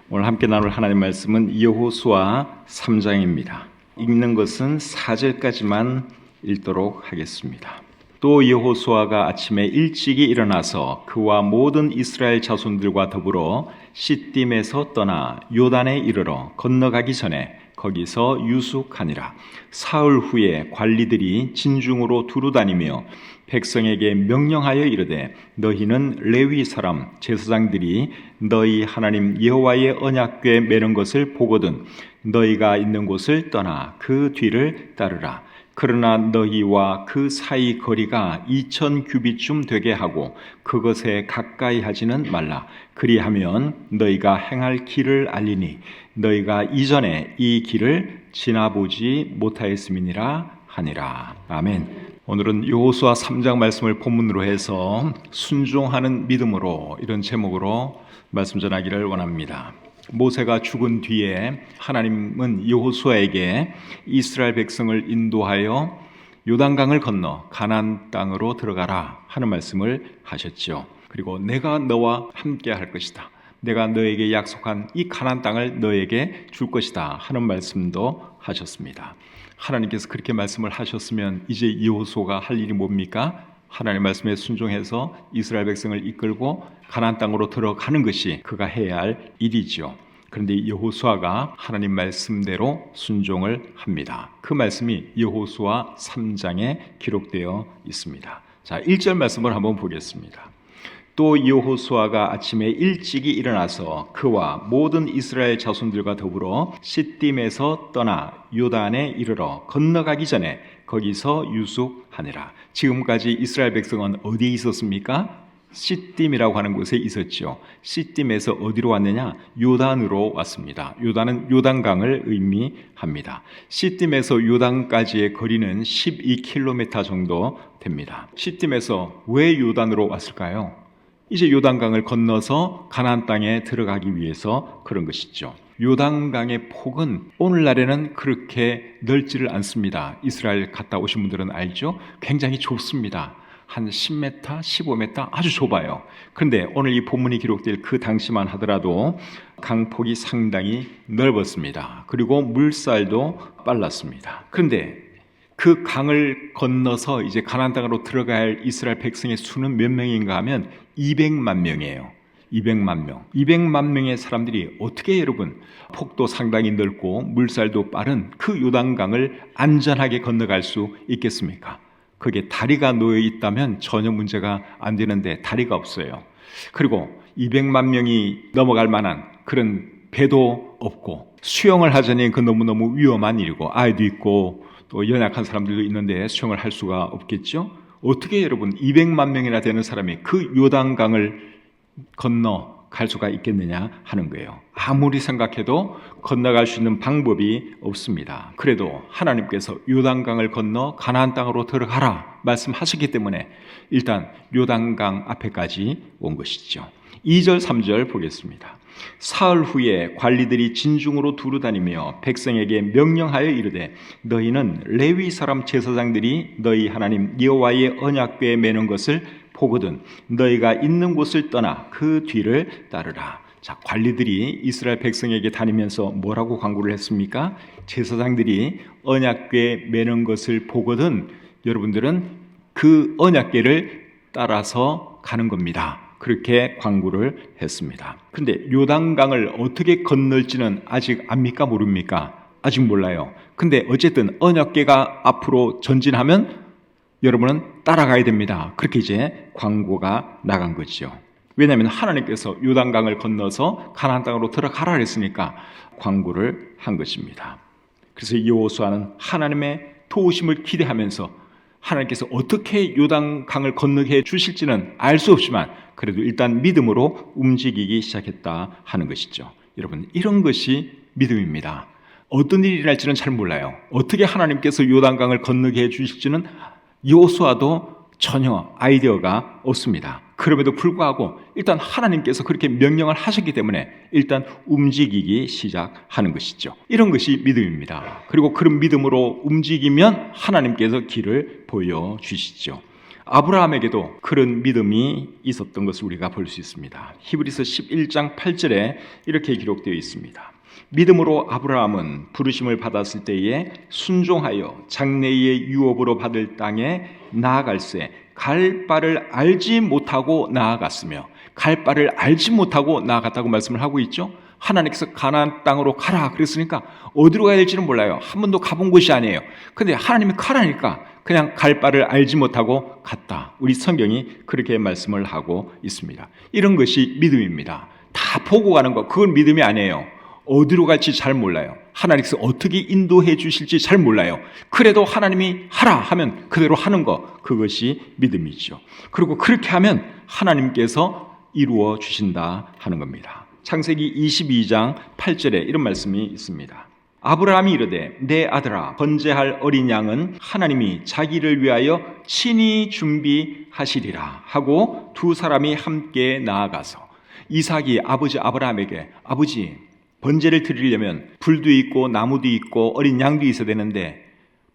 오늘 함께 나눌 하나님 말씀은 여호수아 3장입니다. 읽는 것은 4절까지만 읽도록 하겠습니다. 또 여호수아가 아침에 일찍이 일어나서 그와 모든 이스라엘 자손들과 더불어 시딤에서 떠나 요단에 이르러 건너가기 전에 거기서 유숙하니라. 사흘 후에 관리들이 진중으로 두루다니며 백성에게 명령하여 이르되 너희는 레위 사람 제사장들이 너희 하나님 여호와의 언약궤 매는 것을 보거든 너희가 있는 곳을 떠나 그 뒤를 따르라. 그러나 너희와 그 사이 거리가 2000 규빗쯤 되게 하고 그것에 가까이 하지는 말라. 그리하면 너희가 행할 길을 알리니 너희가 이전에 이 길을 지나보지 못하였음이니라 하니라. 아멘. 오늘은 여호수아 3장 말씀을 본문으로 해서 순종하는 믿음으로 이런 제목으로 말씀 전하기를 원합니다. 모세가 죽은 뒤에 하나님은 여호수아에게 이스라엘 백성을 인도하여 요단강을 건너 가나안 땅으로 들어가라 하는 말씀을 하셨죠. 그리고 내가 너와 함께 할 것이다. 내가 너에게 약속한 이 가나안 땅을 너에게 줄 것이다 하는 말씀도 하셨습니다. 하나님께서 그렇게 말씀을 하셨으면 이제 여호수아가 할 일이 뭡니까? 하나님 말씀에 순종해서 이스라엘 백성을 이끌고 가나안 땅으로 들어가는 것이 그가 해야 할 일이죠. 그런데 여호수아가 하나님 말씀대로 순종을 합니다. 그 말씀이 여호수아 3장에 기록되어 있습니다. 자, 1절 말씀을 한번 보겠습니다. 또 여호수아가 아침에 일찍이 일어나서 그와 모든 이스라엘 자손들과 더불어 시딤에서 떠나 요단에 이르러 건너가기 전에 거기서 유숙하니라. 지금까지 이스라엘 백성은 어디에 있었습니까? 시딤이라고 하는 곳에 있었죠. 시딤에서 어디로 왔느냐? 요단으로 왔습니다. 요단은 요단강을 의미합니다. 시딤에서 요단까지의 거리는 12km 정도 됩니다. 시딤에서 왜 요단으로 왔을까요? 이제 요단강을 건너서 가나안 땅에 들어가기 위해서 그런 것이죠. 요단강의 폭은 오늘날에는 그렇게 넓지를 않습니다. 이스라엘 갔다 오신 분들은 알죠? 굉장히 좁습니다. 한 10m, 15m 아주 좁아요. 그런데 오늘 이 본문이 기록될 그 당시만 하더라도 강폭이 상당히 넓었습니다. 그리고 물살도 빨랐습니다. 그런데 그 강을 건너서 이제 가나안 땅으로 들어가야 할 이스라엘 백성의 수는 몇 명인가 하면 200만 명이에요. 200만 명. 200만 명의 사람들이 어떻게 여러분 폭도 상당히 넓고 물살도 빠른 그 요단강을 안전하게 건너갈 수 있겠습니까? 거기에 다리가 놓여 있다면 전혀 문제가 안 되는데 다리가 없어요. 그리고 200만 명이 넘어갈 만한 그런 배도 없고 수영을 하자니 그 너무너무 위험한 일이고 아이도 있고 또 연약한 사람들도 있는데 수영을 할 수가 없겠죠. 어떻게 여러분 200만 명이나 되는 사람이 그 요단강을 건너 갈 수가 있겠느냐 하는 거예요. 아무리 생각해도 건너갈 수 있는 방법이 없습니다. 그래도 하나님께서 요단강을 건너 가나안 땅으로 들어가라 말씀하셨기 때문에 일단 요단강 앞에까지 온 것이죠. 2절 3절 보겠습니다. 사흘 후에 관리들이 진중으로 두루다니며 백성에게 명령하여 이르되 너희는 레위 사람 제사장들이 너희 하나님 여호와의 언약궤에 매는 것을 보거든 너희가 있는 곳을 떠나 그 뒤를 따르라. 자, 관리들이 이스라엘 백성에게 다니면서 뭐라고 광고를 했습니까? 제사장들이 언약궤 매는 것을 보거든 여러분들은 그 언약궤를 따라서 가는 겁니다. 그렇게 광고를 했습니다. 근데 요단강을 어떻게 건널지는 아직 압니까? 모릅니까? 아직 몰라요. 근데 어쨌든 언약궤가 앞으로 전진하면 여러분은 따라가야 됩니다. 그렇게 이제 광고가 나간 거죠. 왜냐하면 하나님께서 요단강을 건너서 가나안 땅으로 들어가라 했으니까 광고를 한 것입니다. 그래서 여호수아는 하나님의 도우심을 기대하면서 하나님께서 어떻게 요단강을 건너게 해주실지는 알 수 없지만 그래도 일단 믿음으로 움직이기 시작했다 하는 것이죠. 여러분, 이런 것이 믿음입니다. 어떤 일이 일어날지는 잘 몰라요. 어떻게 하나님께서 요단강을 건너게 해주실지는 여호수아도 전혀 아이디어가 없습니다. 그럼에도 불구하고 일단 하나님께서 그렇게 명령을 하셨기 때문에 일단 움직이기 시작하는 것이죠. 이런 것이 믿음입니다. 그리고 그런 믿음으로 움직이면 하나님께서 길을 보여주시죠. 아브라함에게도 그런 믿음이 있었던 것을 우리가 볼 수 있습니다. 히브리서 11장 8절에 이렇게 기록되어 있습니다. 믿음으로 아브라함은 부르심을 받았을 때에 순종하여 장래의 유업으로 받을 땅에 나아갈새 갈 바를 알지 못하고 나아갔으며, 갈 바를 알지 못하고 나아갔다고 말씀을 하고 있죠. 하나님께서 가나안 땅으로 가라 그랬으니까 어디로 가야 될지는 몰라요. 한 번도 가본 곳이 아니에요. 근데 하나님이 가라니까 그냥 갈 바를 알지 못하고 갔다. 우리 성경이 그렇게 말씀을 하고 있습니다. 이런 것이 믿음입니다. 다 보고 가는 거, 그건 믿음이 아니에요. 어디로 갈지 잘 몰라요. 하나님께서 어떻게 인도해 주실지 잘 몰라요. 그래도 하나님이 하라 하면 그대로 하는 거, 그것이 믿음이죠. 그리고 그렇게 하면 하나님께서 이루어 주신다 하는 겁니다. 창세기 22장 8절에 이런 말씀이 있습니다. 아브라함이 이르되 내 아들아 번제할 어린 양은 하나님이 자기를 위하여 친히 준비하시리라 하고 두 사람이 함께 나아가서 이삭이 아버지 아브라함에게 아버지 번제를 드리려면 불도 있고 나무도 있고 어린 양도 있어야 되는데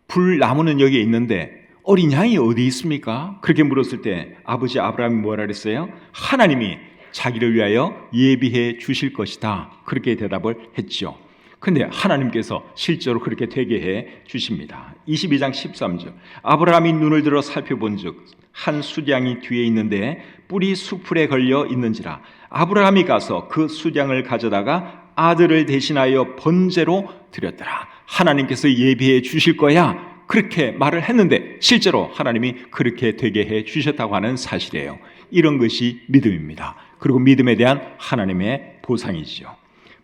불 나무는 여기에 있는데 어린 양이 어디 있습니까? 그렇게 물었을 때 아버지 아브라함이 뭐라 그랬어요? 하나님이 자기를 위하여 예비해 주실 것이다. 그렇게 대답을 했죠. 근데 하나님께서 실제로 그렇게 되게 해 주십니다. 22장 13절 아브라함이 눈을 들어 살펴본 즉 한 숫양이 뒤에 있는데 뿔이 수풀에 걸려 있는지라 아브라함이 가서 그 숫양을 가져다가 아들을 대신하여 번제로 드렸더라. 하나님께서 예비해 주실 거야. 그렇게 말을 했는데 실제로 하나님이 그렇게 되게 해 주셨다고 하는 사실이에요. 이런 것이 믿음입니다. 그리고 믿음에 대한 하나님의 보상이지요.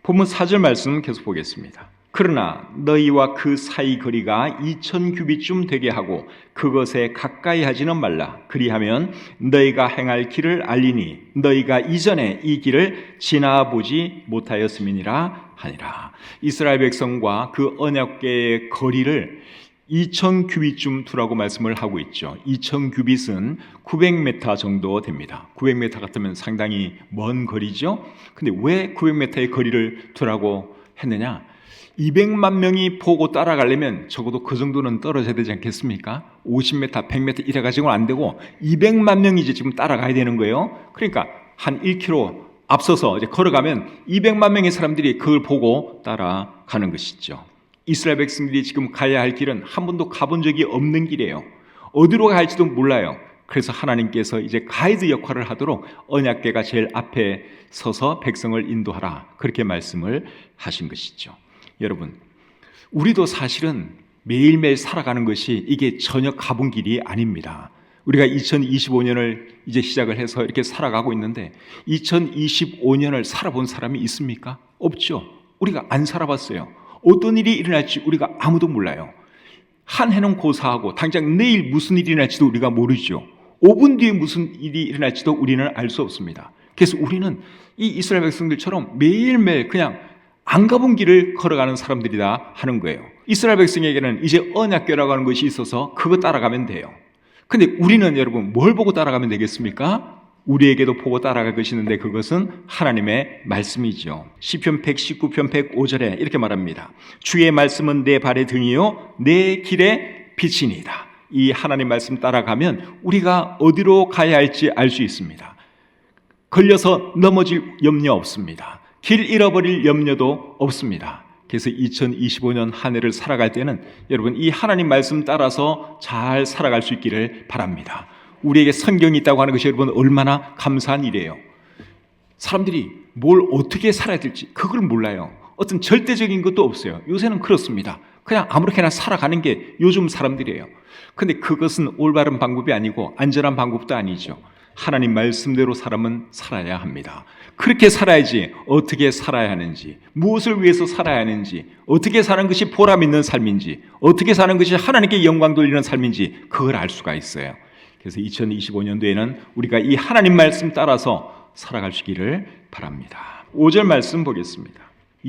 본문 4절 말씀 계속 보겠습니다. 그러나 너희와 그 사이 거리가 2000규빗쯤 되게 하고 그것에 가까이 하지는 말라. 그리하면 너희가 행할 길을 알리니 너희가 이전에 이 길을 지나보지 못하였음이니라 하니라. 이스라엘 백성과 그 언약궤의 거리를 2000규빗쯤 두라고 말씀을 하고 있죠. 2000규빗은 900m 정도 됩니다. 900m 같으면 상당히 먼 거리죠. 근데 왜 900m의 거리를 두라고 했느냐? 200만 명이 보고 따라가려면 적어도 그 정도는 떨어져야 되지 않겠습니까? 50m, 100m 이래가지고는 안 되고 200만 명이 이제 지금 따라가야 되는 거예요. 그러니까 한 1km 앞서서 이제 걸어가면 200만 명의 사람들이 그걸 보고 따라가는 것이죠. 이스라엘 백성들이 지금 가야 할 길은 한 번도 가본 적이 없는 길이에요. 어디로 가야 할지도 몰라요. 그래서 하나님께서 이제 가이드 역할을 하도록 언약궤가 제일 앞에 서서 백성을 인도하라. 그렇게 말씀을 하신 것이죠. 여러분, 우리도 사실은 매일매일 살아가는 것이 이게 전혀 가본 길이 아닙니다. 우리가 2025년을 이제 시작을 해서 이렇게 살아가고 있는데 2025년을 살아본 사람이 있습니까? 없죠. 우리가 안 살아봤어요. 어떤 일이 일어날지 우리가 아무도 몰라요. 한 해는 고사하고 당장 내일 무슨 일이 일어날지도 우리가 모르죠. 5분 뒤에 무슨 일이 일어날지도 우리는 알 수 없습니다. 그래서 우리는 이 이스라엘 백성들처럼 매일매일 그냥 안 가본 길을 걸어가는 사람들이다 하는 거예요. 이스라엘 백성에게는 이제 언약궤라고 하는 것이 있어서 그거 따라가면 돼요. 근데 우리는 여러분 뭘 보고 따라가면 되겠습니까? 우리에게도 보고 따라갈 것이 있는데 그것은 하나님의 말씀이죠. 시편 119편 105절에 이렇게 말합니다. 주의 말씀은 내 발의 등이요 내 길의 빛이니이다. 이 하나님 말씀 따라가면 우리가 어디로 가야 할지 알 수 있습니다. 걸려서 넘어질 염려 없습니다. 길 잃어버릴 염려도 없습니다. 그래서 2025년 한 해를 살아갈 때는 여러분 이 하나님 말씀 따라서 잘 살아갈 수 있기를 바랍니다. 우리에게 성경이 있다고 하는 것이 여러분 얼마나 감사한 일이에요. 사람들이 뭘 어떻게 살아야 될지 그걸 몰라요. 어떤 절대적인 것도 없어요. 요새는 그렇습니다. 그냥 아무렇게나 살아가는 게 요즘 사람들이에요. 근데 그것은 올바른 방법이 아니고 안전한 방법도 아니죠. 하나님 말씀대로 사람은 살아야 합니다. 그렇게 살아야지 어떻게 살아야 하는지, 무엇을 위해서 살아야 하는지, 어떻게 사는 것이 보람 있는 삶인지, 어떻게 사는 것이 하나님께 영광 돌리는 삶인지 그걸 알 수가 있어요. 그래서 2025년도에는 우리가 이 하나님 말씀 따라서 살아가시기를 바랍니다. 5절 말씀 보겠습니다.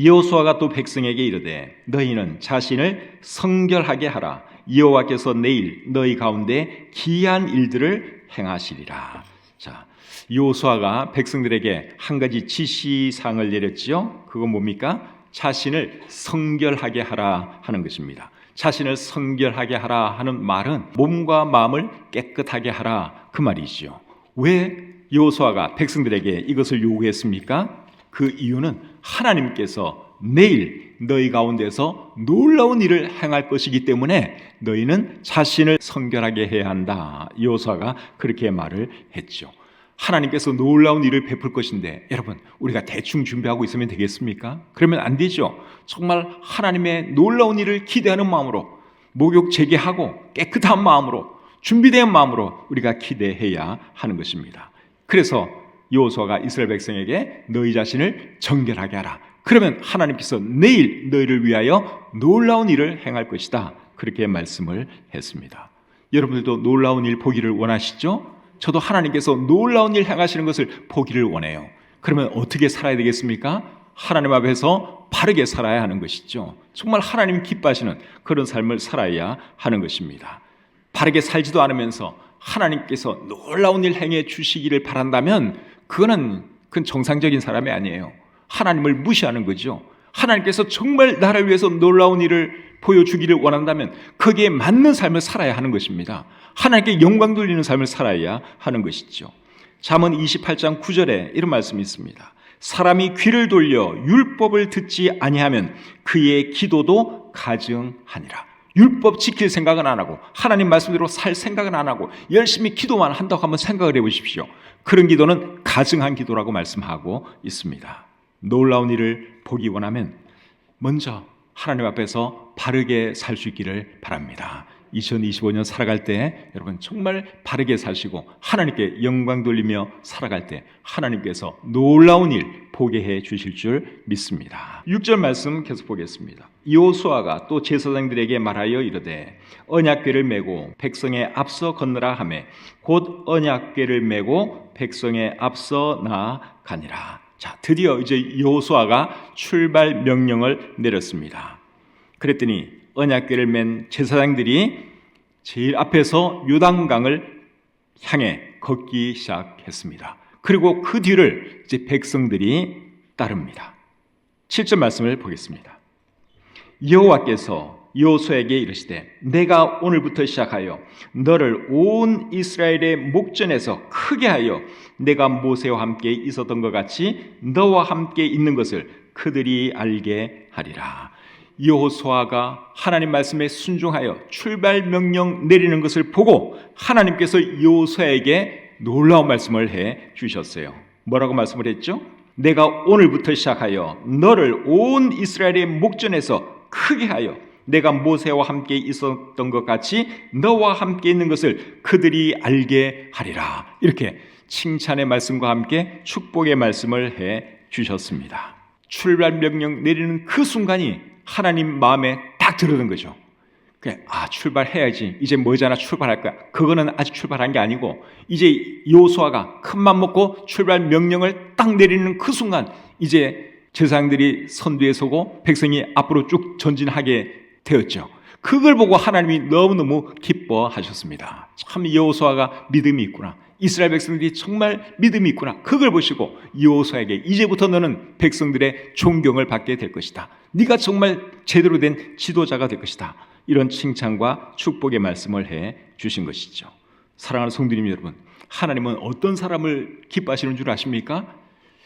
여호수아가 또 백성에게 이르되 너희는 자신을 성결하게 하라. 여호와께서 내일 너희 가운데 기이한 일들을 행하시리라. 자, 여호수아가 백성들에게 한 가지 지시사항을 내렸지요. 그건 뭡니까? 자신을 성결하게 하라 하는 것입니다. 자신을 성결하게 하라 하는 말은 몸과 마음을 깨끗하게 하라 그 말이지요. 왜 여호수아가 백성들에게 이것을 요구했습니까? 그 이유는 하나님께서 내일 너희 가운데서 놀라운 일을 행할 것이기 때문에 너희는 자신을 성결하게 해야 한다. 여호수아가 그렇게 말을 했죠. 하나님께서 놀라운 일을 베풀 것인데 여러분 우리가 대충 준비하고 있으면 되겠습니까? 그러면 안 되죠. 정말 하나님의 놀라운 일을 기대하는 마음으로 목욕 재개하고 깨끗한 마음으로 준비된 마음으로 우리가 기대해야 하는 것입니다. 그래서 여호수아가 이스라엘 백성에게 너희 자신을 정결하게 하라. 그러면 하나님께서 내일 너희를 위하여 놀라운 일을 행할 것이다. 그렇게 말씀을 했습니다. 여러분들도 놀라운 일 보기를 원하시죠? 저도 하나님께서 놀라운 일 행하시는 것을 보기를 원해요. 그러면 어떻게 살아야 되겠습니까? 하나님 앞에서 바르게 살아야 하는 것이죠. 정말 하나님 기뻐하시는 그런 삶을 살아야 하는 것입니다. 바르게 살지도 않으면서 하나님께서 놀라운 일 행해 주시기를 바란다면 그건 정상적인 사람이 아니에요. 하나님을 무시하는 거죠. 하나님께서 정말 나를 위해서 놀라운 일을 보여주기를 원한다면 거기에 맞는 삶을 살아야 하는 것입니다. 하나님께 영광 돌리는 삶을 살아야 하는 것이죠. 잠언 28장 9절에 이런 말씀이 있습니다. 사람이 귀를 돌려 율법을 듣지 아니하면 그의 기도도 가증하니라. 율법 지킬 생각은 안 하고 하나님 말씀대로 살 생각은 안 하고 열심히 기도만 한다고 한번 생각을 해보십시오. 그런 기도는 가증한 기도라고 말씀하고 있습니다. 놀라운 일을 보기 원하면 먼저 하나님 앞에서 바르게 살 수 있기를 바랍니다. 2025년 살아갈 때 여러분 정말 바르게 사시고 하나님께 영광 돌리며 살아갈 때 하나님께서 놀라운 일 보게 해 주실 줄 믿습니다. 6절 말씀 계속 보겠습니다. 여호수아가 또 제사장들에게 말하여 이르되 언약궤를 메고 백성에 앞서 건너라 하매 곧 언약궤를 메고 백성에 앞서 나아가니라. 자, 드디어 이제 여호수아가 출발 명령을 내렸습니다. 그랬더니 언약궤를 맨 제사장들이 제일 앞에서 요단강을 향해 걷기 시작했습니다. 그리고 그 뒤를 이제 백성들이 따릅니다. 7절 말씀을 보겠습니다. 여호와께서 여호수아에게 이르시되 내가 오늘부터 시작하여 너를 온 이스라엘의 목전에서 크게 하여 내가 모세와 함께 있었던 것 같이 너와 함께 있는 것을 그들이 알게 하리라. 여호수아가 하나님 말씀에 순종하여 출발 명령 내리는 것을 보고 하나님께서 여호수아에게 놀라운 말씀을 해 주셨어요. 뭐라고 말씀을 했죠? 내가 오늘부터 시작하여 너를 온 이스라엘의 목전에서 크게 하여 내가 모세와 함께 있었던 것 같이 너와 함께 있는 것을 그들이 알게 하리라. 이렇게 칭찬의 말씀과 함께 축복의 말씀을 해 주셨습니다. 출발 명령 내리는 그 순간이 하나님 마음에 딱 들어든 거죠. 출발해야지. 이제 머지않아 출발할 거야. 그거는 아직 출발한 게 아니고 이제 여호수아가 큰맘 먹고 출발 명령을 딱 내리는 그 순간 이제 제사장들이 선두에 서고 백성이 앞으로 쭉 전진하게 되었죠. 그걸 보고 하나님이 너무너무 기뻐하셨습니다. 참 여호수아가 믿음이 있구나. 이스라엘 백성들이 정말 믿음이 있구나. 그걸 보시고 여호수아에게 이제부터 너는 백성들의 존경을 받게 될 것이다. 네가 정말 제대로 된 지도자가 될 것이다. 이런 칭찬과 축복의 말씀을 해 주신 것이죠. 사랑하는 성도님 여러분, 하나님은 어떤 사람을 기뻐하시는 줄 아십니까?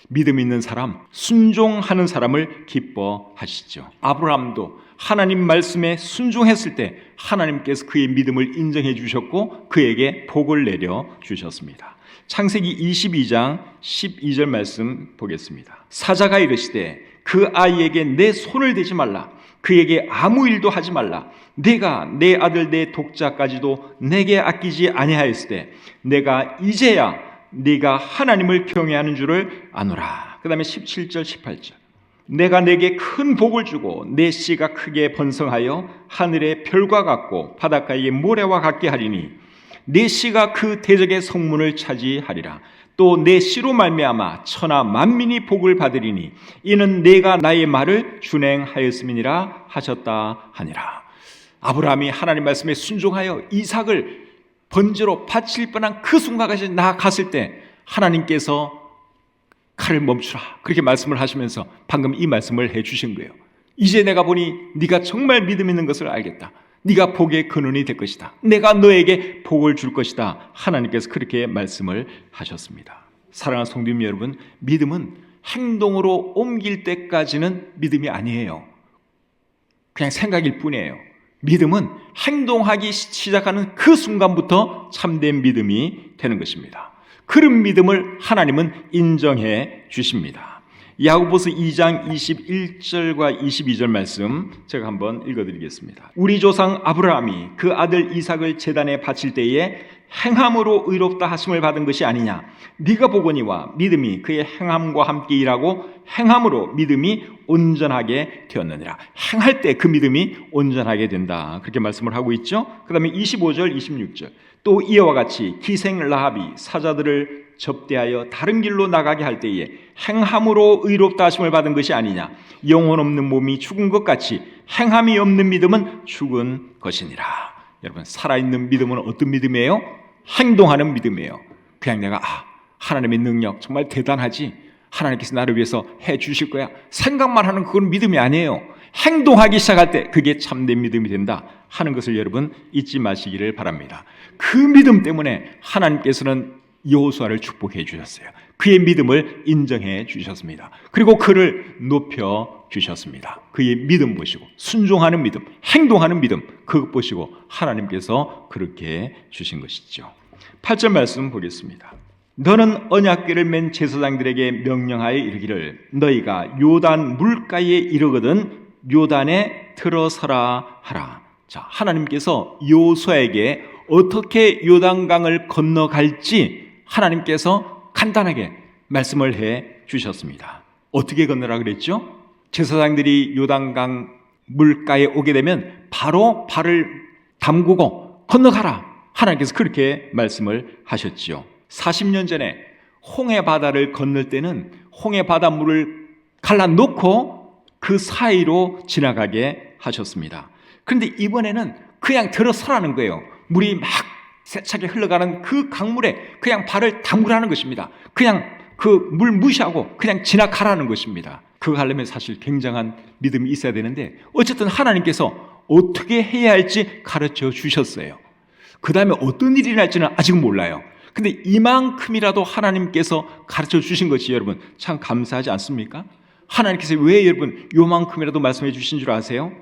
믿음 있는 사람, 순종하는 사람을 기뻐하시죠. 아브라함도 하나님 말씀에 순종했을 때 하나님께서 그의 믿음을 인정해 주셨고 그에게 복을 내려 주셨습니다. 창세기 22장 12절 말씀 보겠습니다. 사자가 이르시되 그 아이에게 내 손을 대지 말라. 그에게 아무 일도 하지 말라. 내가 내 아들 내 독자까지도 내게 아끼지 아니하였을 때 내가 이제야 네가 하나님을 경외하는 줄을 아노라. 그 다음에 17절 18절 내가 내게 큰 복을 주고 내 씨가 크게 번성하여 하늘의 별과 같고 바닷가의 모래와 같게 하리니 내 씨가 그 대적의 성문을 차지하리라. 또 내 씨로 말미암아 천하 만민이 복을 받으리니 이는 내가 나의 말을 준행하였음이니라 하셨다 하니라. 아브라함이 하나님 말씀에 순종하여 이삭을 번제로 바칠 뻔한 그 순간까지 나아갔을 때 하나님께서 칼을 멈추라 그렇게 말씀을 하시면서 방금 이 말씀을 해 주신 거예요. 이제 내가 보니 네가 정말 믿음 있는 것을 알겠다. 네가 복의 근원이 될 것이다. 내가 너에게 복을 줄 것이다. 하나님께서 그렇게 말씀을 하셨습니다. 사랑하는 성도님 여러분, 믿음은 행동으로 옮길 때까지는 믿음이 아니에요. 그냥 생각일 뿐이에요. 믿음은 행동하기 시작하는 그 순간부터 참된 믿음이 되는 것입니다. 그런 믿음을 하나님은 인정해 주십니다. 야고보서 2장 21절과 22절 말씀 제가 한번 읽어드리겠습니다. 우리 조상 아브라함이 그 아들 이삭을 제단에 바칠 때에 행함으로 의롭다 하심을 받은 것이 아니냐. 네가 보거니와 믿음이 그의 행함과 함께 일하고 행함으로 믿음이 온전하게 되었느니라. 행할 때 그 믿음이 온전하게 된다. 그렇게 말씀을 하고 있죠. 그 다음에 25절 26절 또 이와 같이 기생 라합이 사자들을 접대하여 다른 길로 나가게 할 때에 행함으로 의롭다 하심을 받은 것이 아니냐. 영혼 없는 몸이 죽은 것 같이 행함이 없는 믿음은 죽은 것이니라. 여러분, 살아있는 믿음은 어떤 믿음이에요? 행동하는 믿음이에요. 그냥 내가 하나님의 능력 정말 대단하지, 하나님께서 나를 위해서 해 주실 거야, 생각만 하는 그건 믿음이 아니에요. 행동하기 시작할 때 그게 참된 믿음이 된다 하는 것을 여러분 잊지 마시기를 바랍니다. 그 믿음 때문에 하나님께서는 여호수아를 축복해 주셨어요. 그의 믿음을 인정해 주셨습니다. 그리고 그를 높여 주셨습니다. 그의 믿음 보시고, 순종하는 믿음, 행동하는 믿음, 그것 보시고 하나님께서 그렇게 주신 것이죠. 8절 말씀 보겠습니다. 너는 언약궤를 맨 제사장들에게 명령하여 이르기를 너희가 요단 물가에 이르거든 요단에 들어서라 하라. 자, 하나님께서 여호수아에게 어떻게 요단강을 건너갈지 하나님께서 간단하게 말씀을 해 주셨습니다. 어떻게 건너라 그랬죠? 제사장들이 요단강 물가에 오게 되면 바로 발을 담그고 건너가라. 하나님께서 그렇게 말씀을 하셨죠. 40년 전에 홍해바다를 건널 때는 홍해바다 물을 갈라놓고 그 사이로 지나가게 하셨습니다. 그런데 이번에는 그냥 들어서라는 거예요. 물이 막 세차게 흘러가는 그 강물에 그냥 발을 담그라는 것입니다. 그냥 그 물 무시하고 그냥 지나가라는 것입니다. 그거 하려면 사실 굉장한 믿음이 있어야 되는데 어쨌든 하나님께서 어떻게 해야 할지 가르쳐 주셨어요. 그 다음에 어떤 일이 날지는 아직 몰라요. 근데 이만큼이라도 하나님께서 가르쳐 주신 것이 여러분 참 감사하지 않습니까? 하나님께서 왜 여러분 요만큼이라도 말씀해 주신 줄 아세요?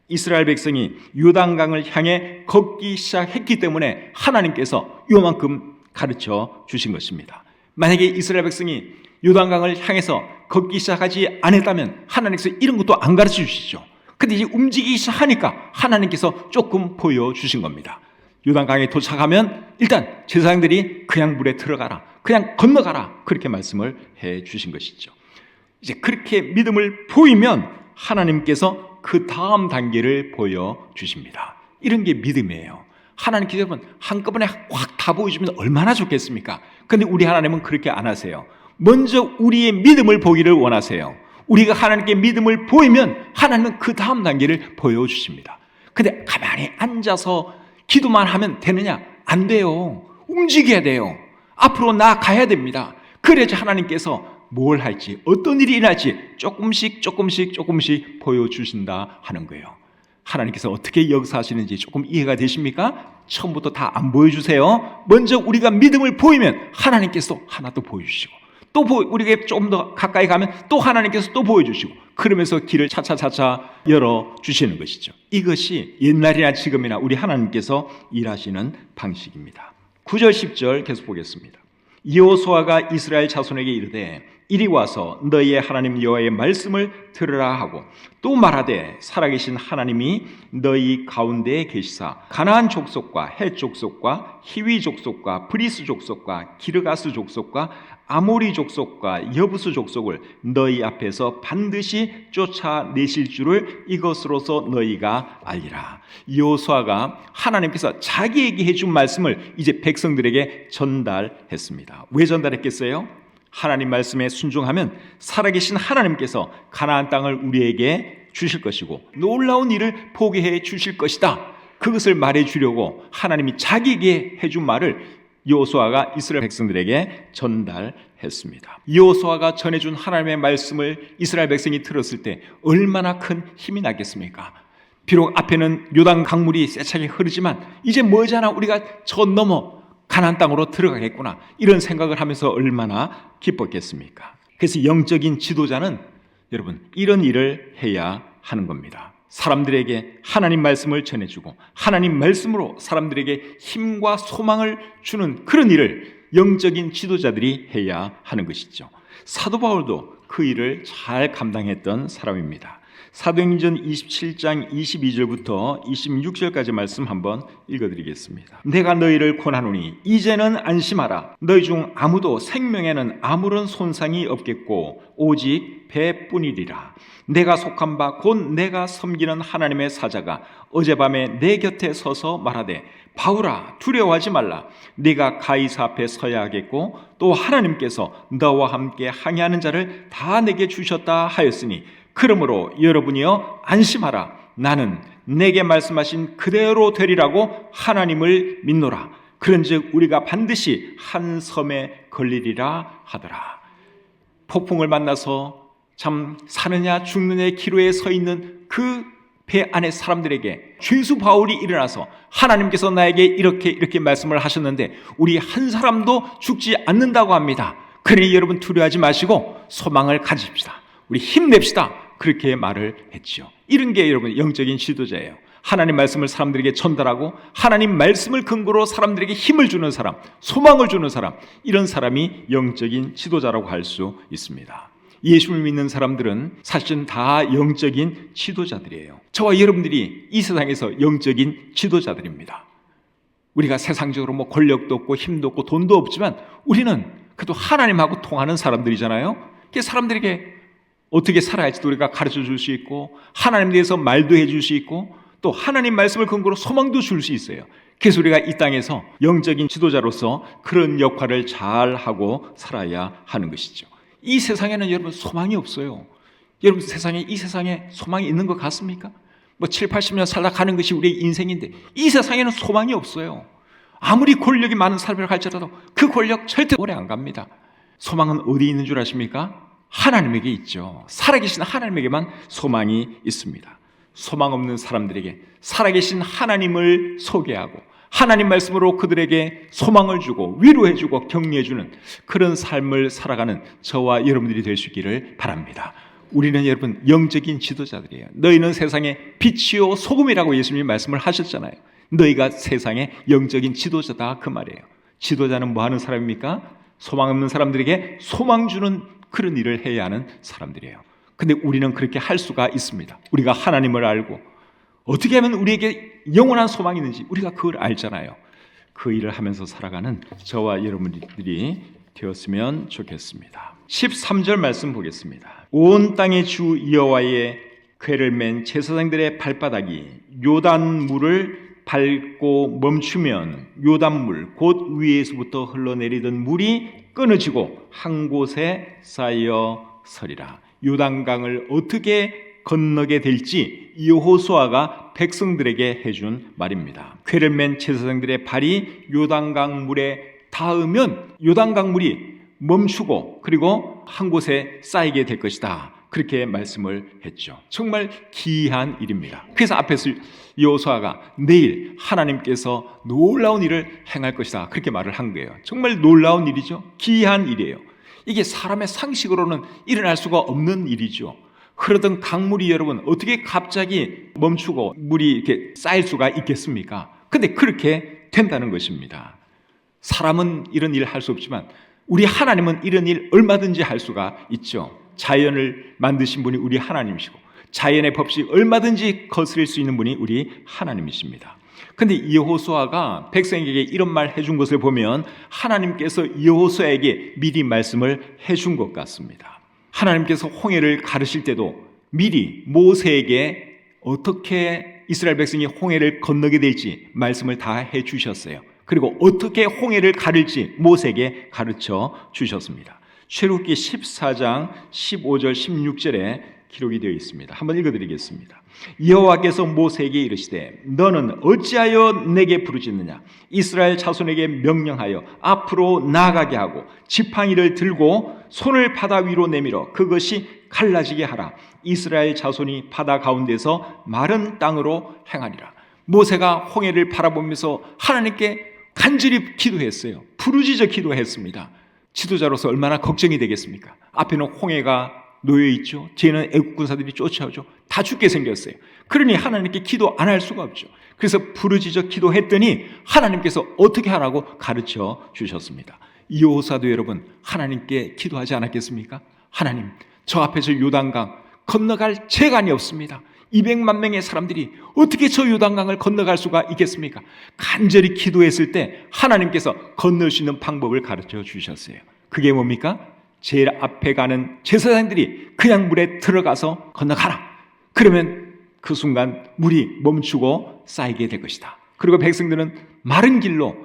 이스라엘 백성이 요단강을 향해 걷기 시작했기 때문에 하나님께서 요만큼 가르쳐 주신 것입니다. 만약에 이스라엘 백성이 요단강을 향해서 걷기 시작하지 않았다면 하나님께서 이런 것도 안 가르쳐 주시죠. 근데 이제 움직이기 시작하니까 하나님께서 조금 보여주신 겁니다. 요단강에 도착하면 일단 제사장들이 그냥 물에 들어가라, 그냥 건너가라, 그렇게 말씀을 해 주신 것이죠. 이제 그렇게 믿음을 보이면 하나님께서 그 다음 단계를 보여주십니다. 이런 게 믿음이에요. 하나님께서 여러분 한꺼번에 확 다 보여주면 얼마나 좋겠습니까? 그런데 우리 하나님은 그렇게 안 하세요. 먼저 우리의 믿음을 보기를 원하세요. 우리가 하나님께 믿음을 보이면 하나님은 그 다음 단계를 보여주십니다. 근데 가만히 앉아서 기도만 하면 되느냐? 안 돼요. 움직여야 돼요. 앞으로 나아가야 됩니다. 그래야지 하나님께서 뭘 할지, 어떤 일이 일어날지 조금씩 보여주신다 하는 거예요. 하나님께서 어떻게 역사하시는지 조금 이해가 되십니까? 처음부터 다 안 보여주세요. 먼저 우리가 믿음을 보이면 하나님께서 하나 또 보여주시고, 또 우리가 조금 더 가까이 가면 또 하나님께서 또 보여주시고, 그러면서 길을 차차 열어주시는 것이죠. 이것이 옛날이나 지금이나 우리 하나님께서 일하시는 방식입니다. 9절 10절 계속 보겠습니다. 여호수아가 이스라엘 자손에게 이르되 이리 와서 너희의 하나님 여호와의 말씀을 들으라 하고 또 말하되 살아계신 하나님이 너희 가운데에 계시사 가나안 족속과 헷 족속과 히위 족속과 브리스 족속과 기르가스 족속과 아모리 족속과 여부스 족속을 너희 앞에서 반드시 쫓아내실 줄을 이것으로서 너희가 알리라. 여호수아가 하나님께서 자기에게 해준 말씀을 이제 백성들에게 전달했습니다. 왜 전달했겠어요? 하나님 말씀에 순종하면 살아계신 하나님께서 가나안 땅을 우리에게 주실 것이고 놀라운 일을 보게 해 주실 것이다. 그것을 말해 주려고 하나님이 자기에게 해준 말을 여호수아가 이스라엘 백성들에게 전달했습니다. 여호수아가 전해준 하나님의 말씀을 이스라엘 백성이 들었을 때 얼마나 큰 힘이 나겠습니까? 비록 앞에는 요단 강물이 세차게 흐르지만 이제 머지않아 우리가 저 넘어 가나안 땅으로 들어가겠구나, 이런 생각을 하면서 얼마나 기뻤겠습니까? 그래서 영적인 지도자는 여러분 이런 일을 해야 하는 겁니다. 사람들에게 하나님 말씀을 전해주고 하나님 말씀으로 사람들에게 힘과 소망을 주는 그런 일을 영적인 지도자들이 해야 하는 것이죠. 사도 바울도 그 일을 잘 감당했던 사람입니다. 사도행전 27장 22절부터 26절까지 말씀 한번 읽어드리겠습니다. 내가 너희를 권하노니 이제는 안심하라. 너희 중 아무도 생명에는 아무런 손상이 없겠고 오직 배뿐이리라. 내가 속한 바 곧 내가 섬기는 하나님의 사자가 어젯밤에 내 곁에 서서 말하되 바울아 두려워하지 말라. 네가 가이사 앞에 서야 하겠고 또 하나님께서 너와 함께 항해하는 자를 다 내게 주셨다 하였으니 그러므로 여러분이여 안심하라. 나는 내게 말씀하신 그대로 되리라고 하나님을 믿노라. 그런즉 우리가 반드시 한 섬에 걸리리라 하더라. 폭풍을 만나서 참 사느냐 죽느냐의 기로에 서 있는 그 배 안의 사람들에게 죄수 바울이 일어나서 하나님께서 나에게 이렇게 말씀을 하셨는데 우리 한 사람도 죽지 않는다고 합니다. 그러니 여러분 두려워하지 마시고 소망을 가집시다. 우리 힘냅시다. 그렇게 말을 했죠. 이런 게 여러분 영적인 지도자예요. 하나님 말씀을 사람들에게 전달하고 하나님 말씀을 근거로 사람들에게 힘을 주는 사람, 소망을 주는 사람, 이런 사람이 영적인 지도자라고 할 수 있습니다. 예수를 믿는 사람들은 사실은 다 영적인 지도자들이에요. 저와 여러분들이 이 세상에서 영적인 지도자들입니다. 우리가 세상적으로 뭐 권력도 없고 힘도 없고 돈도 없지만 우리는 그래도 하나님하고 통하는 사람들이잖아요. 사람들에게 어떻게 살아야 할지도 우리가 가르쳐 줄 수 있고 하나님에 대해서 말도 해줄 수 있고 또 하나님 말씀을 근거로 소망도 줄 수 있어요. 그래서 우리가 이 땅에서 영적인 지도자로서 그런 역할을 잘 하고 살아야 하는 것이죠. 이 세상에는 여러분 소망이 없어요. 여러분 이 세상에 소망이 있는 것 같습니까? 뭐 7, 80년 살다 가는 것이 우리의 인생인데 이 세상에는 소망이 없어요. 아무리 권력이 많은 삶을 할지라도 그 권력 절대 오래 안 갑니다. 소망은 어디 있는 줄 아십니까? 하나님에게 있죠. 살아계신 하나님에게만 소망이 있습니다. 소망 없는 사람들에게 살아계신 하나님을 소개하고 하나님 말씀으로 그들에게 소망을 주고 위로해주고 격려해주는 그런 삶을 살아가는 저와 여러분들이 될 수 있기를 바랍니다. 우리는 여러분 영적인 지도자들이에요. 너희는 세상의 빛이요 소금이라고 예수님이 말씀을 하셨잖아요. 너희가 세상의 영적인 지도자다 그 말이에요. 지도자는 뭐 하는 사람입니까? 소망 없는 사람들에게 소망 주는 그런 일을 해야 하는 사람들이에요. 근데 우리는 그렇게 할 수가 있습니다. 우리가 하나님을 알고 어떻게 하면 우리에게 영원한 소망이 있는지 우리가 그걸 알잖아요. 그 일을 하면서 살아가는 저와 여러분들이 되었으면 좋겠습니다. 13절 말씀 보겠습니다. 온 땅의 주 여호와의 궤를 맨 제사장들의 발바닥이 요단물을 밟고 멈추면 요단물 곧 위에서부터 흘러내리던 물이 끊어지고 한 곳에 쌓여 서리라. 요단강을 어떻게 건너게 될지 여호수아가 백성들에게 해준 말입니다. 궤를 맨 제사장들의 발이 요단강 물에 닿으면 요단강 물이 멈추고 그리고 한 곳에 쌓이게 될 것이다. 그렇게 말씀을 했죠. 정말 기이한 일입니다. 그래서 앞에서 여호수아가 내일 하나님께서 놀라운 일을 행할 것이다. 그렇게 말을 한 거예요. 정말 놀라운 일이죠. 기이한 일이에요. 이게 사람의 상식으로는 일어날 수가 없는 일이죠. 흐르던 강물이 여러분 어떻게 갑자기 멈추고 물이 이렇게 쌓일 수가 있겠습니까? 근데 그렇게 된다는 것입니다. 사람은 이런 일을 할 수 없지만 우리 하나님은 이런 일 얼마든지 할 수가 있죠. 자연을 만드신 분이 우리 하나님이시고 자연의 법칙 얼마든지 거스릴 수 있는 분이 우리 하나님이십니다. 근데 여호수아가 백성에게 이런 말 해준 것을 보면 하나님께서 여호수아에게 미리 말씀을 해준 것 같습니다. 하나님께서 홍해를 가르실 때도 미리 모세에게 어떻게 이스라엘 백성이 홍해를 건너게 될지 말씀을 다 해주셨어요. 그리고 어떻게 홍해를 가를지 모세에게 가르쳐 주셨습니다. 출애굽기 14장 15절 16절에 기록이 되어 있습니다. 한번 읽어드리겠습니다. 여호와께서 모세에게 이르시되 너는 어찌하여 내게 부르짖느냐? 이스라엘 자손에게 명령하여 앞으로 나아가게 하고 지팡이를 들고 손을 바다 위로 내밀어 그것이 갈라지게 하라. 이스라엘 자손이 바다 가운데서 마른 땅으로 행하리라. 모세가 홍해를 바라보면서 하나님께 간절히 기도했어요. 부르짖어 기도했습니다. 지도자로서 얼마나 걱정이 되겠습니까? 앞에는 홍해가 놓여있죠. 뒤에는 애국 군사들이 쫓아오죠. 다 죽게 생겼어요. 그러니 하나님께 기도 안 할 수가 없죠. 그래서 부르짖어 기도했더니 하나님께서 어떻게 하라고 가르쳐 주셨습니다. 여호사도 여러분 하나님께 기도하지 않았겠습니까? 하나님, 저 앞에서 요단강 건너갈 재간이 없습니다. 200만 명의 사람들이 어떻게 저 요단강을 건너갈 수가 있겠습니까? 간절히 기도했을 때 하나님께서 건널 수 있는 방법을 가르쳐 주셨어요. 그게 뭡니까? 제일 앞에 가는 제사장들이 그냥 물에 들어가서 건너가라. 그러면 그 순간 물이 멈추고 쌓이게 될 것이다. 그리고 백성들은 마른 길로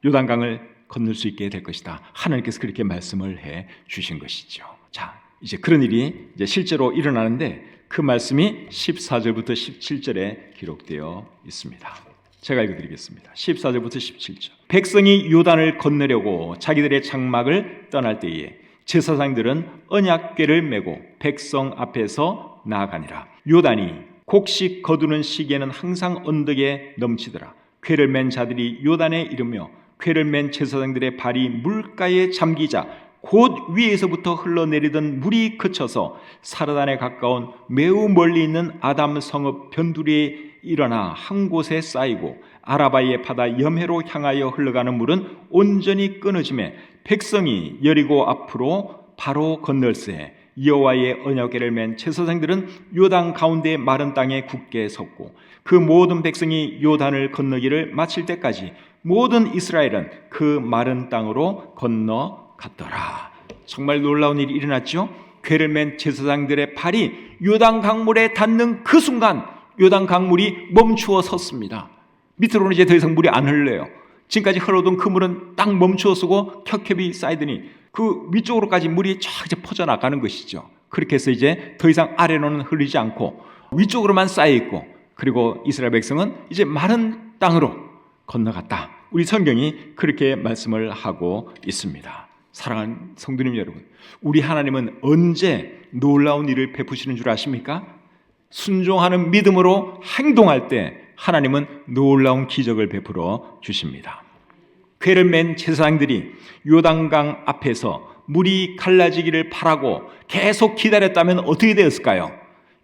요단강을 건널 수 있게 될 것이다. 하나님께서 그렇게 말씀을 해 주신 것이죠. 자, 이제 그런 일이 이제 실제로 일어나는데 그 말씀이 14절부터 17절에 기록되어 있습니다. 제가 읽어드리겠습니다. 14절부터 17절. 백성이 요단을 건너려고 자기들의 장막을 떠날 때에 제사장들은 언약궤를 메고 백성 앞에서 나아가니라. 요단이 곡식 거두는 시기에는 항상 언덕에 넘치더라. 궤를 맨 자들이 요단에 이르며 궤를 맨 제사장들의 발이 물가에 잠기자 곧 위에서부터 흘러내리던 물이 그쳐서 사르단에 가까운 매우 멀리 있는 아담 성읍 변두리에 일어나 한 곳에 쌓이고 아라바의 바다 염해로 향하여 흘러가는 물은 온전히 끊어지매 백성이 여리고 앞으로 바로 건널세 여호와의 언약궤를 맨 제사장들은 요단 가운데 마른 땅에 굳게 섰고 그 모든 백성이 요단을 건너기를 마칠 때까지 모든 이스라엘은 그 마른 땅으로 건너갔더라. 정말 놀라운 일이 일어났죠. 궤를 맨 제사장들의 발이 요단 강물에 닿는 그 순간 요단 강물이 멈추어 섰습니다. 밑으로는 이제 더 이상 물이 안 흘러요. 지금까지 흘러오던 그 물은 딱 멈추어 서고 켜켜이 쌓이더니 그 위쪽으로까지 물이 쫙 이제 퍼져나가는 것이죠. 그렇게 해서 이제 더 이상 아래로는 흐르지 않고 위쪽으로만 쌓여 있고 그리고 이스라엘 백성은 이제 마른 땅으로 건너갔다. 우리 성경이 그렇게 말씀을 하고 있습니다. 사랑하는 성도님 여러분, 우리 하나님은 언제 놀라운 일을 베푸시는 줄 아십니까? 순종하는 믿음으로 행동할 때 하나님은 놀라운 기적을 베풀어 주십니다. 궤를 맨 제사장들이 요단강 앞에서 물이 갈라지기를 바라고 계속 기다렸다면 어떻게 되었을까요?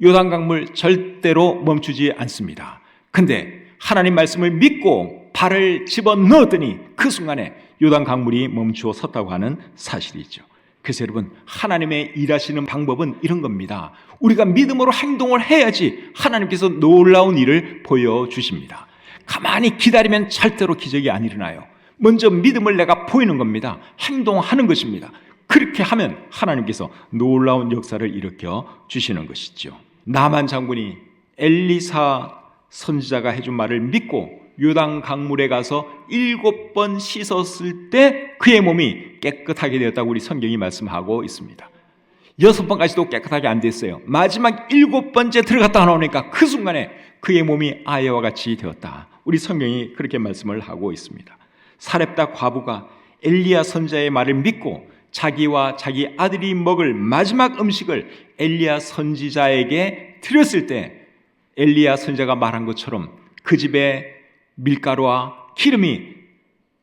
요단강 물 절대로 멈추지 않습니다. 근데 하나님 말씀을 믿고 발을 집어넣었더니 그 순간에 요단 강물이 멈추어 섰다고 하는 사실이죠. 그래서 여러분, 하나님의 일하시는 방법은 이런 겁니다. 우리가 믿음으로 행동을 해야지 하나님께서 놀라운 일을 보여주십니다. 가만히 기다리면 절대로 기적이 안 일어나요. 먼저 믿음을 내가 보이는 겁니다. 행동하는 것입니다. 그렇게 하면 하나님께서 놀라운 역사를 일으켜 주시는 것이죠. 나만 장군이 엘리사 선지자가 해준 말을 믿고 요단 강물에 가서 7번 씻었을 때 그의 몸이 깨끗하게 되었다고 우리 성경이 말씀하고 있습니다. 6번까지도 깨끗하게 안 됐어요. 마지막 7번째 들어갔다 나오니까 그 순간에 그의 몸이 아예와 같이 되었다. 우리 성경이 그렇게 말씀을 하고 있습니다. 사렙다 과부가 엘리야 선지자의 말을 믿고 자기와 자기 아들이 먹을 마지막 음식을 엘리야 선지자에게 드렸을 때 엘리야 선지자가 말한 것처럼 그 집에 밀가루와 기름이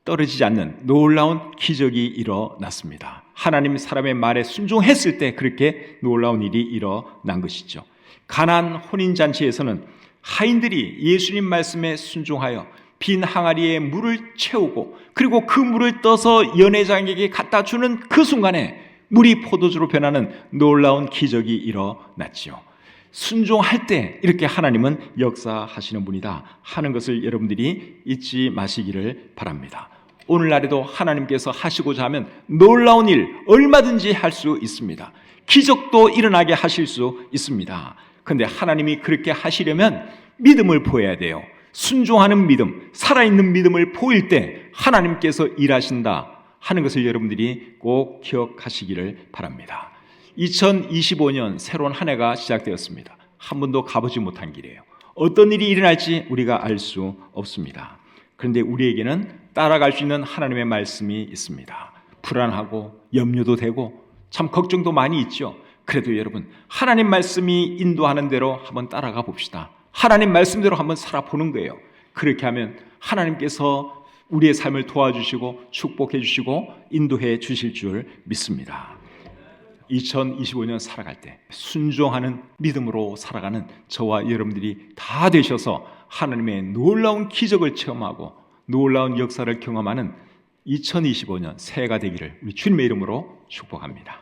떨어지지 않는 놀라운 기적이 일어났습니다. 하나님 사람의 말에 순종했을 때 그렇게 놀라운 일이 일어난 것이죠. 가나안 혼인잔치에서는 하인들이 예수님 말씀에 순종하여 빈 항아리에 물을 채우고 그리고 그 물을 떠서 연회장에게 갖다 주는 그 순간에 물이 포도주로 변하는 놀라운 기적이 일어났지요. 순종할 때 이렇게 하나님은 역사하시는 분이다 하는 것을 여러분들이 잊지 마시기를 바랍니다. 오늘날에도 하나님께서 하시고자 하면 놀라운 일 얼마든지 할 수 있습니다. 기적도 일어나게 하실 수 있습니다. 그런데 하나님이 그렇게 하시려면 믿음을 보여야 돼요. 순종하는 믿음, 살아있는 믿음을 보일 때 하나님께서 일하신다 하는 것을 여러분들이 꼭 기억하시기를 바랍니다. 2025년 새로운 한 해가 시작되었습니다. 한 번도 가보지 못한 길이에요. 어떤 일이 일어날지 우리가 알 수 없습니다. 그런데 우리에게는 따라갈 수 있는 하나님의 말씀이 있습니다. 불안하고 염려도 되고 참 걱정도 많이 있죠. 그래도 여러분, 하나님 말씀이 인도하는 대로 한번 따라가 봅시다. 하나님 말씀대로 한번 살아보는 거예요. 그렇게 하면 하나님께서 우리의 삶을 도와주시고 축복해 주시고 인도해 주실 줄 믿습니다. 2025년 살아갈 때 순종하는 믿음으로 살아가는 저와 여러분들이 다 되셔서 하나님의 놀라운 기적을 체험하고 놀라운 역사를 경험하는 2025년 새해가 되기를 우리 주님의 이름으로 축복합니다.